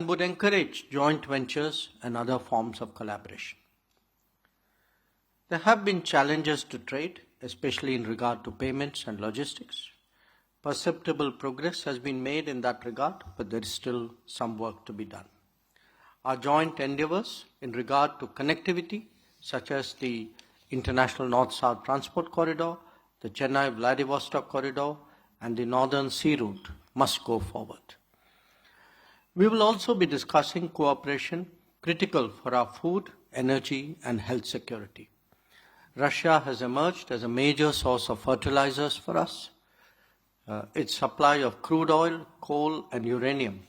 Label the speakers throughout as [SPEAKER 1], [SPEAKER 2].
[SPEAKER 1] would encourage joint ventures and other forms of collaboration. There have been challenges to trade, especially in regard to payments and logistics. Perceptible progress has been made in that regard, but there is still some work to be done. Our joint endeavors in regard to connectivity, such as the International North-South Transport Corridor, the Chennai-Vladivostok Corridor, and the Northern Sea Route, must go forward. We will also be discussing cooperation critical for our food, energy, and health security. Russia has emerged as a major source of fertilizers for us. Its supply of crude oil, coal, and uranium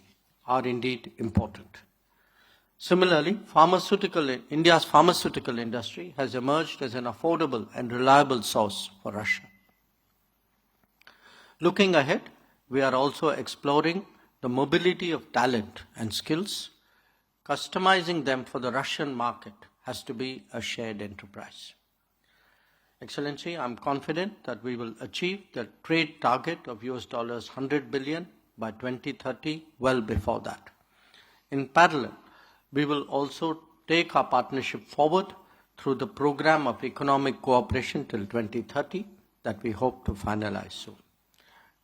[SPEAKER 1] are indeed important. Similarly, India's pharmaceutical industry has emerged as an affordable and reliable source for Russia. Looking ahead, we are also exploring the mobility of talent and skills. Customizing them for the Russian market has to be a shared enterprise. Excellency, I'm confident that we will achieve the trade target of $100 billion by 2030, well before that. In parallel, we will also take our partnership forward through the program of economic cooperation till 2030 that we hope to finalize soon.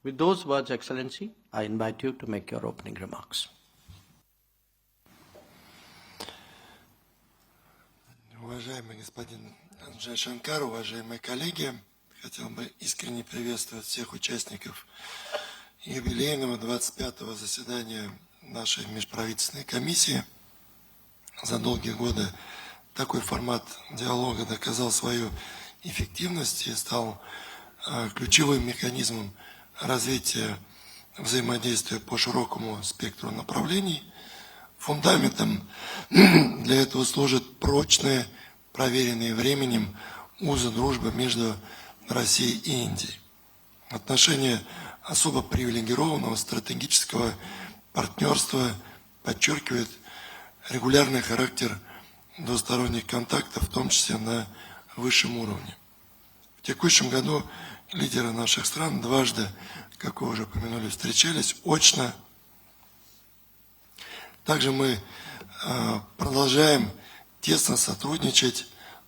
[SPEAKER 1] With those words, Excellency, I invite you to make your opening remarks.
[SPEAKER 2] Уважаемый господин Jaishankar, уважаемые коллеги, хотел бы искренне приветствовать всех участников юбилейного 25-го заседания нашей межправительственной комиссии. За долгие годы такой формат диалога доказал свою эффективность и стал ключевым механизмом развития взаимодействия по широкому спектру направлений. Фундаментом для этого служат прочные, проверенные временем узы дружбы между Россией и Индией. Отношения особо привилегированного стратегического партнерства подчеркивают регулярный характер двусторонних контактов, в том числе на высшем уровне. В текущем году лидеры наших стран дважды, как вы уже упомянули, встречались очно. Также мы продолжаем тесно сотрудничать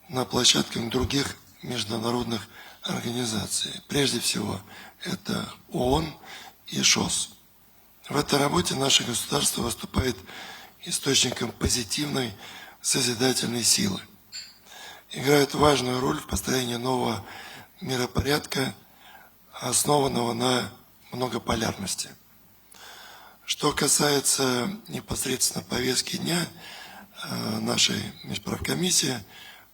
[SPEAKER 2] на площадках других международных организаций. Прежде всего, это ООН и ШОС. В этой работе наше государство выступает источником позитивной созидательной силы. Играют важную роль в построении нового миропорядка, основанного на многополярности. Что касается непосредственно повестки дня нашей межправкомиссии,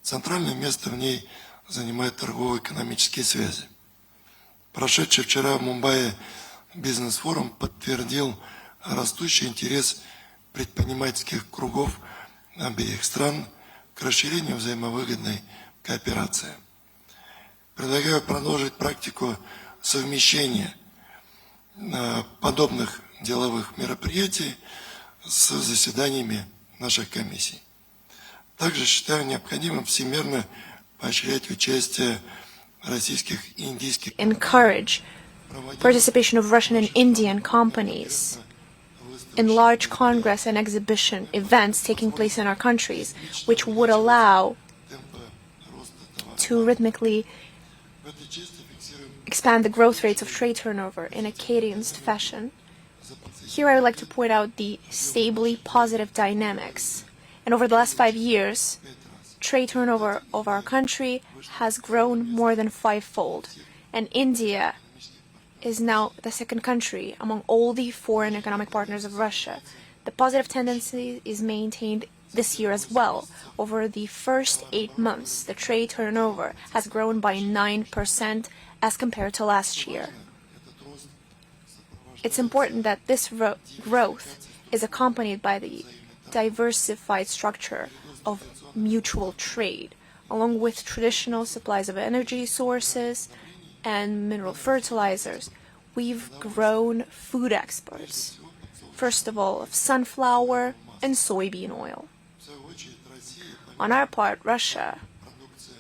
[SPEAKER 2] центральное место в ней занимают торгово-экономические связи. Прошедший вчера в Мумбаи бизнес-форум подтвердил растущий интерес предпринимательских кругов обеих стран к расширению взаимовыгодной кооперации. Предлагаю продолжить практику совмещения подобных деловых мероприятий с заседаниями наших комиссий. Также считаю необходимым всемирно поощрять участие российских и индийских
[SPEAKER 3] encourage participation of Russian and Indian companies in large congress and exhibition events taking place in our countries, which would allow to rhythmically expand the growth rates of trade turnover in a cadenced fashion. Here I would like to point out the stably positive dynamics. And over the last 5 years, trade turnover of our country has grown more than fivefold. And India is now the second country among all the foreign economic partners of Russia. The positive tendency is maintained this year as well. Over the first 8 months, the trade turnover has grown by 9% as compared to last year. It's important that this growth is accompanied by the diversified structure of mutual trade, along with traditional supplies of energy sources and mineral fertilizers. We've grown food exports, first of all of sunflower and soybean oil. On our part, Russia,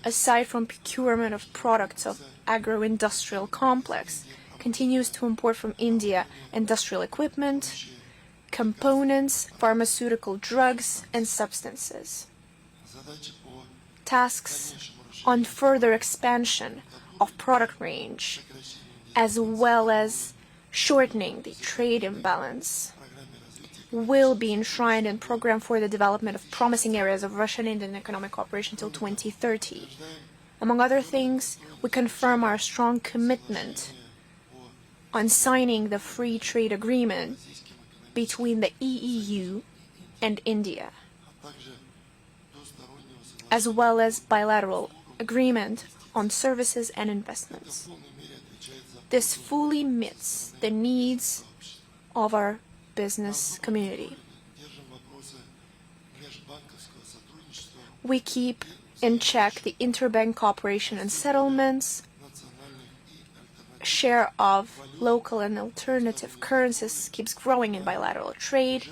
[SPEAKER 3] aside from procurement of products of agro-industrial complex, continues to import from India industrial equipment, components, pharmaceutical drugs, and substances. Tasks on further expansion of product range, as well as shortening the trade imbalance, will be enshrined in Program for the Development of Promising Areas of Russian-Indian Economic Cooperation until 2030. Among other things, we confirm our strong commitment on signing the free trade agreement between the EU and India, as well as bilateral agreement on services and investments. This fully meets the needs of our business community. We keep in check the interbank cooperation and settlements. Share of local and alternative currencies keeps growing in bilateral trade.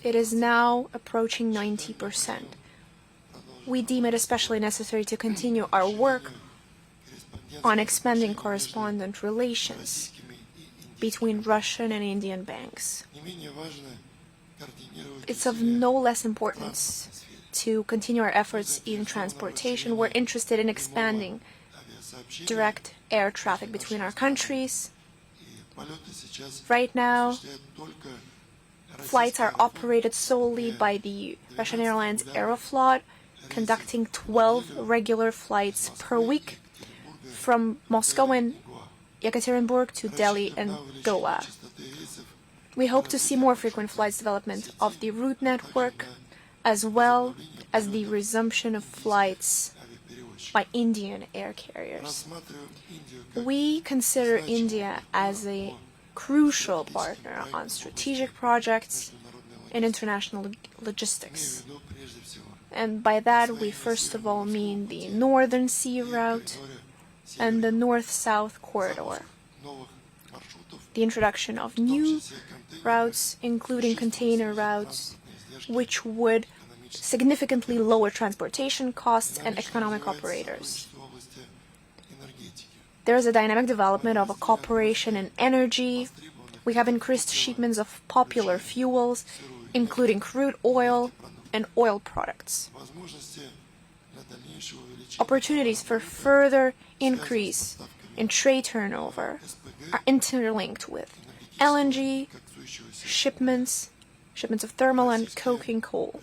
[SPEAKER 3] It is now approaching 90%. We deem it especially necessary to continue our work on expanding correspondent relations between Russian and Indian banks. It's of no less importance to continue our efforts in transportation. We're interested in expanding direct air traffic between our countries. Right now, flights are operated solely by the Russian Airlines Aeroflot, conducting 12 regular flights per week from Moscow and Yekaterinburg to Delhi and Goa. We hope to see more frequent flights development of the route network, as well as the resumption of flights by Indian air carriers. We consider India as a crucial partner on strategic projects in international logistics. And by that, we first of all mean the Northern Sea route and the North-South corridor. The introduction of new routes, including container routes, which would significantly lower transportation costs and economic operators. There is a dynamic development of a cooperation in energy. We have increased shipments of popular fuels, including crude oil and oil products. Opportunities for further increase in trade turnover are interlinked with LNG, shipments of thermal and coking coal.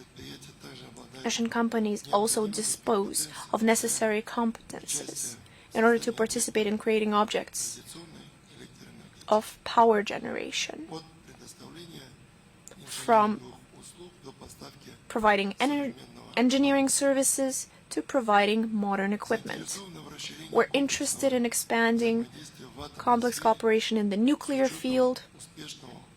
[SPEAKER 3] Russian companies also dispose of necessary competences in order to participate in creating objects of power generation, from providing engineering services to providing modern equipment. We're interested in expanding complex cooperation in the nuclear field,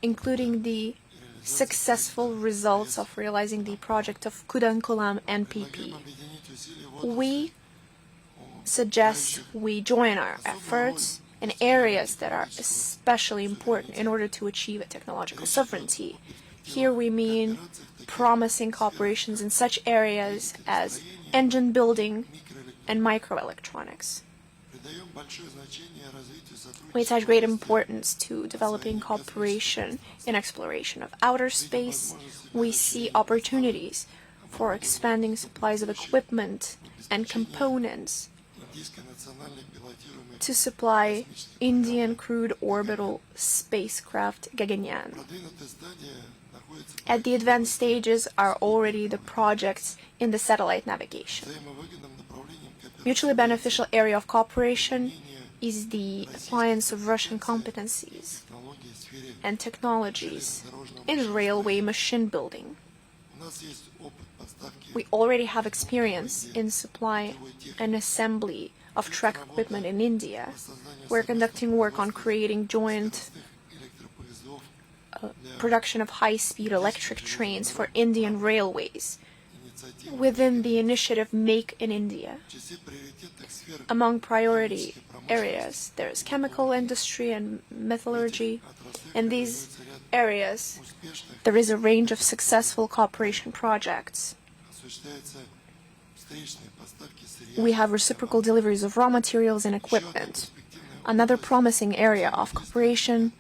[SPEAKER 3] including the successful results of realizing the project of Kudankulam NPP. We suggest we join our efforts in areas that are especially important in order to achieve a technological sovereignty. Here we mean promising cooperations in such areas as engine building and microelectronics. We attach great importance to developing cooperation in exploration of outer space. We see opportunities for expanding supplies of equipment and components to supply Indian crewed orbital spacecraft Gaganyaan. At the advanced stages are already the projects in the satellite navigation. Mutually beneficial area of cooperation is the appliance of Russian competencies and technologies in railway machine building. We already have experience in supply and assembly of track equipment in India. We're conducting work on creating joint production of high-speed electric trains for Indian railways within the initiative Make in India. Among priority areas, there is chemical industry and metallurgy. In these areas, there is a range of successful cooperation projects. We have reciprocal deliveries of raw materials and equipment. Another promising area of cooperation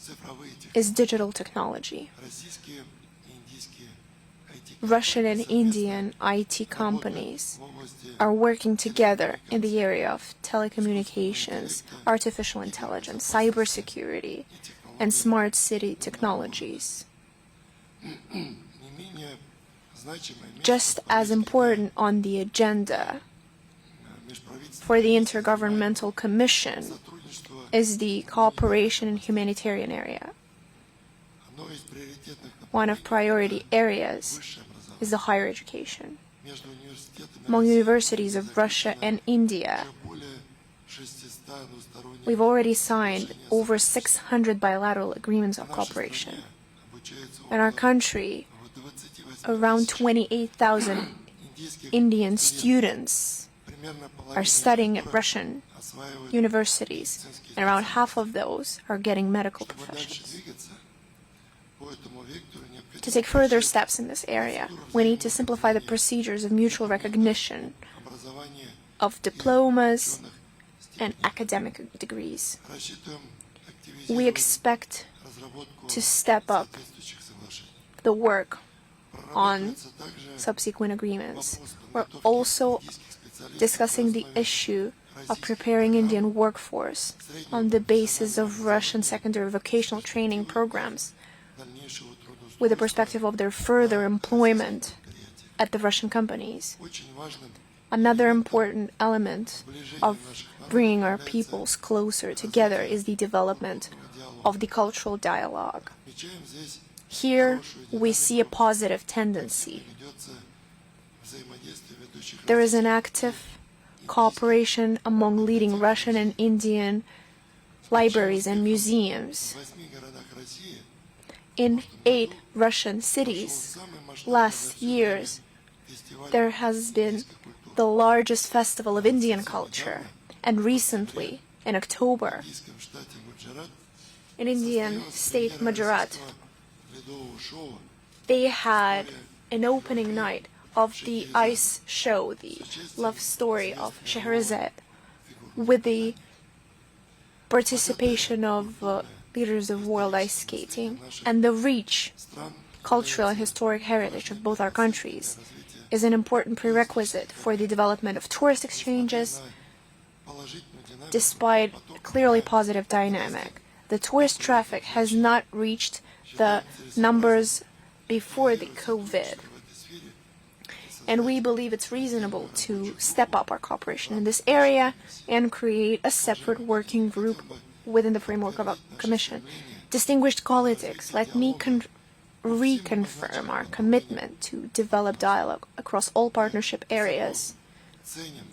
[SPEAKER 2] цифровые
[SPEAKER 3] is digital technology.
[SPEAKER 2] российские и индийские
[SPEAKER 3] Russian and Indian IT companies are working together in the area of telecommunications, artificial intelligence, cybersecurity, and smart city technologies.
[SPEAKER 2] не менее значимое место
[SPEAKER 3] Just as important on the agenda
[SPEAKER 2] межправительственного
[SPEAKER 3] for the Intergovernmental Commission
[SPEAKER 2] сотрудничества,
[SPEAKER 3] is the cooperation in humanitarian area.
[SPEAKER 2] одно из приоритетных
[SPEAKER 3] One of priority areas
[SPEAKER 2] высшее образование
[SPEAKER 3] is the higher education.
[SPEAKER 2] между университетами
[SPEAKER 3] Among
[SPEAKER 2] России
[SPEAKER 3] universities of Russia and India,
[SPEAKER 2] уже более 600 двусторонних
[SPEAKER 3] we've already signed over 600 bilateral agreements of
[SPEAKER 2] В нашей
[SPEAKER 3] cooperation.
[SPEAKER 2] стране обучается
[SPEAKER 3] In our
[SPEAKER 2] около
[SPEAKER 3] country,
[SPEAKER 2] 28
[SPEAKER 3] around 28,000
[SPEAKER 2] индийских
[SPEAKER 3] Indian
[SPEAKER 2] студентов.
[SPEAKER 3] students
[SPEAKER 2] Примерно половина
[SPEAKER 3] are
[SPEAKER 2] из
[SPEAKER 3] studying at
[SPEAKER 2] которых
[SPEAKER 3] Russian
[SPEAKER 2] осваивают
[SPEAKER 3] universities, and around half of those are getting medical
[SPEAKER 2] Чтобы дальше
[SPEAKER 3] professions.
[SPEAKER 2] двигаться по этому вектору, необходимо
[SPEAKER 3] To take further
[SPEAKER 2] включать
[SPEAKER 3] steps in this area, we need to simplify the procedures of mutual recognition
[SPEAKER 2] образование
[SPEAKER 3] of diplomas
[SPEAKER 2] ученых
[SPEAKER 3] and academic degrees.
[SPEAKER 2] Рассчитываем
[SPEAKER 3] We
[SPEAKER 2] активизировать
[SPEAKER 3] expect
[SPEAKER 2] разработку
[SPEAKER 3] to step up
[SPEAKER 2] соответствующих соглашений.
[SPEAKER 3] the work on
[SPEAKER 2] Прорабатывается также
[SPEAKER 3] subsequent agreements.
[SPEAKER 2] вопрос
[SPEAKER 3] We're
[SPEAKER 2] подготовки
[SPEAKER 3] also
[SPEAKER 2] индийских специалистов
[SPEAKER 3] discussing the
[SPEAKER 2] на основе
[SPEAKER 3] issue of
[SPEAKER 2] российских
[SPEAKER 3] preparing
[SPEAKER 2] программ
[SPEAKER 3] Indian workforce on the basis of Russian secondary vocational training programs
[SPEAKER 2] дальнейшего
[SPEAKER 3] with the
[SPEAKER 2] трудоустройства
[SPEAKER 3] perspective of their further employment
[SPEAKER 2] предприятий.
[SPEAKER 3] at the Russian companies.
[SPEAKER 2] Очень важным
[SPEAKER 3] Another important element
[SPEAKER 2] сближение
[SPEAKER 3] of
[SPEAKER 2] наших народов
[SPEAKER 3] bringing our
[SPEAKER 2] является
[SPEAKER 3] peoples closer together is the development of the cultural dialogue.
[SPEAKER 2] отмечаем здесь
[SPEAKER 3] Here
[SPEAKER 2] хорошую
[SPEAKER 3] we see a
[SPEAKER 2] динамику,
[SPEAKER 3] positive tendency.
[SPEAKER 2] ведется взаимодействие ведущих
[SPEAKER 3] There is an active cooperation among leading Russian and Indian libraries and museums.
[SPEAKER 2] в 8 городах России
[SPEAKER 3] In 8 Russian
[SPEAKER 2] прошел
[SPEAKER 3] cities
[SPEAKER 2] самый масштабный
[SPEAKER 3] last
[SPEAKER 2] за все
[SPEAKER 3] years,
[SPEAKER 2] время фестиваль
[SPEAKER 3] there has been
[SPEAKER 2] индийской культуры.
[SPEAKER 3] the largest festival of Indian culture. And recently, in
[SPEAKER 2] В
[SPEAKER 3] October,
[SPEAKER 2] индийском штате Гуджарат
[SPEAKER 3] in Indian
[SPEAKER 2] состоялась
[SPEAKER 3] state
[SPEAKER 2] премьера
[SPEAKER 3] Gujarat,
[SPEAKER 2] российского ледового шоу
[SPEAKER 3] they had an opening night of the ice show, the love story of Scheherazade, with the participation of leaders of world ice skating, and the rich
[SPEAKER 2] стран
[SPEAKER 3] cultural and historic heritage of both our countries is an important prerequisite for the development of tourist exchanges.
[SPEAKER 2] положительную динамику
[SPEAKER 3] Despite a clearly positive dynamic, the tourist traffic has not reached the numbers before the COVID.
[SPEAKER 2] в этой сфере
[SPEAKER 3] And we believe it's reasonable to step up our cooperation in this area and create a separate working group within the framework of a commission. Distinguished colleagues, let me reconfirm our commitment to develop dialogue across all partnership areas.
[SPEAKER 2] ценим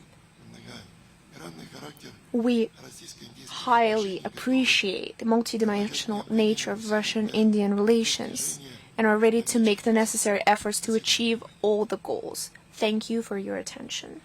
[SPEAKER 2] многогранный характер
[SPEAKER 3] We
[SPEAKER 2] российско-индийских
[SPEAKER 3] highly appreciate the multidimensional nature of Russian-Indian relations and are ready to make the necessary efforts to achieve all the goals. Thank you for your attention.